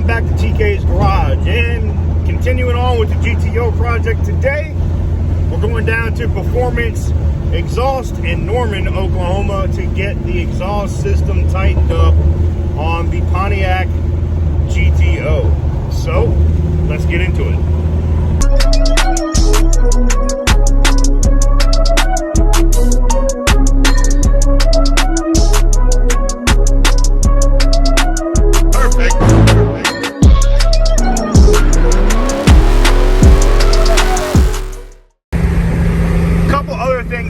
welcome back to TK's Garage. And continuing on with the GTO project today, we're going down to Performance Exhaust in Norman, Oklahoma to get the exhaust system tightened up on the Pontiac GTO. So, let's get into it.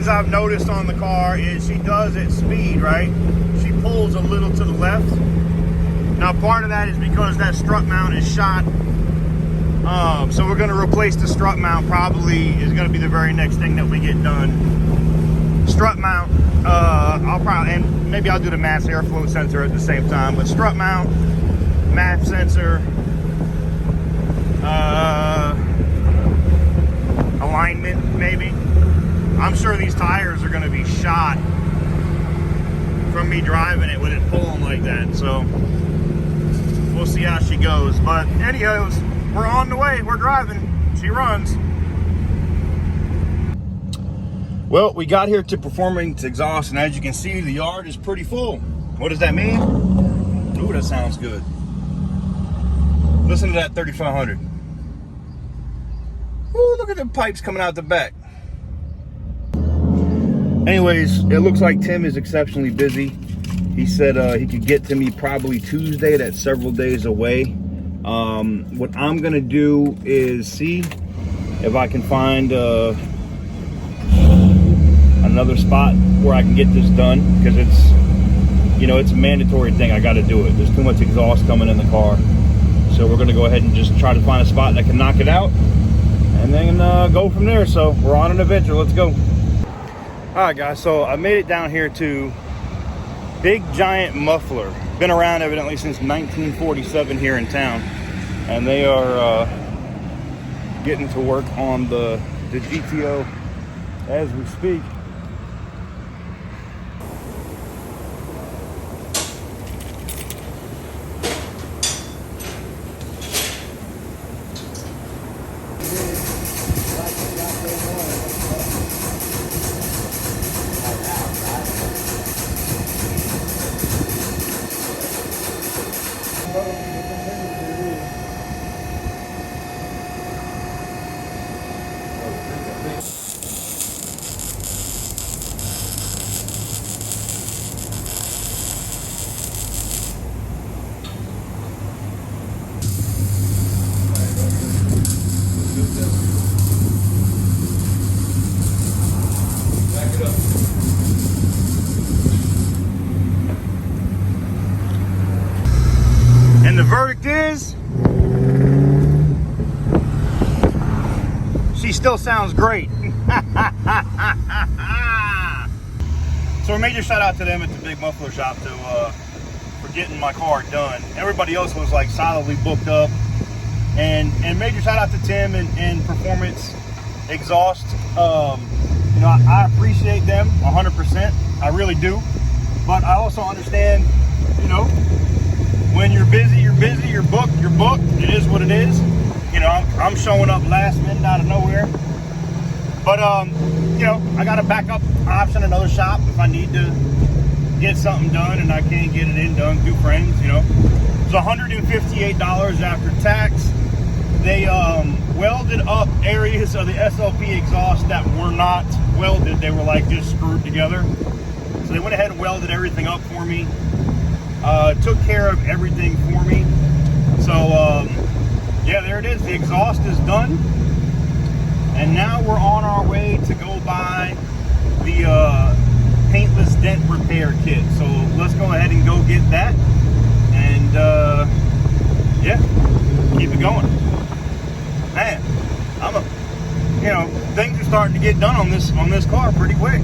I've noticed on the car is she does at speed, right? She pulls a little to the left. Now part of that is because that strut mount is shot. So we're going to replace the strut mount. Probably is going to be the very next thing that we get done. Strut mount, I'll probably, and maybe I'll do the mass airflow sensor at the same time, but strut mount, MAP sensor, alignment maybe. I'm sure these tires are going to be shot from me driving it with it pulling like that. So we'll see how she goes. But anyways, we're on the way. We're driving. She runs. Well, we got here to Performance Exhaust, and as you can see, the yard is pretty full. What does that mean? Ooh, that sounds good. Listen to that 3500. Ooh, look at the pipes coming out the back. Anyways, it looks like Tim is exceptionally busy. He said he could get to me probably Tuesday. That's several days away. What I'm gonna do is see if I can find another spot where I can get this done, because it's, you know, it's a mandatory thing. I got to do it. There's too much exhaust coming in the car, so we're gonna go ahead and just try to find a spot that can knock it out, and then go from there. So we're on an adventure. Let's go. All right, guys, so I made it down here to Big Giant Muffler. Been around evidently since 1947 here in town, and they are getting to work on the GTO as we speak. And the verdict is, she still sounds great. So a major shout out to them at the Big Muffler Shop for getting my car done. Everybody else was like solidly booked up. And major shout out to Tim and Performance Exhaust. You know, I appreciate them 100%. I really do. But I also understand, you know, when you're busy, you're busy. You're booked, you're booked. It is what it is. You know, I'm showing up last minute out of nowhere. But, you know, I got a backup option, another shop if I need to get something done and I can't get it done through friends, you know. It's $158 after tax. They welded up areas of the SLP exhaust that were not welded. They were like just screwed together. So they went ahead and welded everything up for me. Took care of everything for me. So yeah, there it is. The exhaust is done, and now we're on our way to go buy the paintless dent repair kit. So let's go ahead and go get that, and yeah, keep it going. Man, you know, things are starting to get done on this car pretty quick.